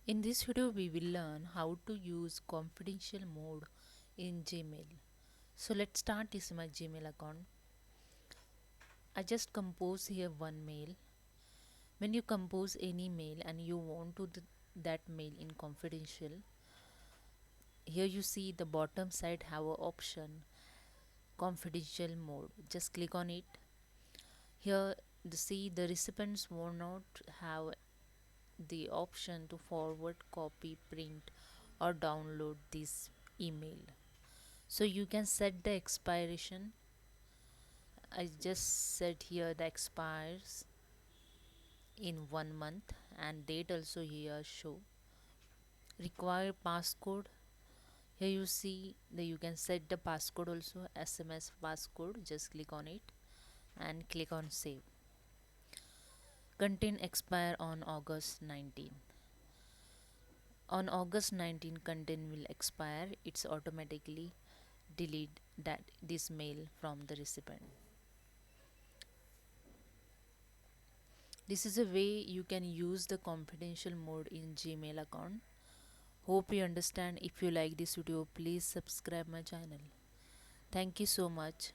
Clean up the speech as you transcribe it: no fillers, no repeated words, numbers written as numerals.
In this video, we will learn how to use confidential mode in Gmail. So let's start. This is my Gmail account. I just compose here one mail. When you compose any mail and you want to that mail in confidential, here you see the bottom side have a option confidential mode. Just click on it. Here the recipients will not have the option to forward, copy, print or download this email. So you can set the expiration. I just set here the expires in 1 month and date also here show. Require passcode. Here you see that you can set the passcode also, SMS passcode. Just click on it and click on save. Content expire on August 19. On August 19 content will expire. It's automatically delete that this mail from the recipient. This is a way you can use the confidential mode in Gmail account. Hope you understand. If you like this video, please subscribe my channel. Thank you so much.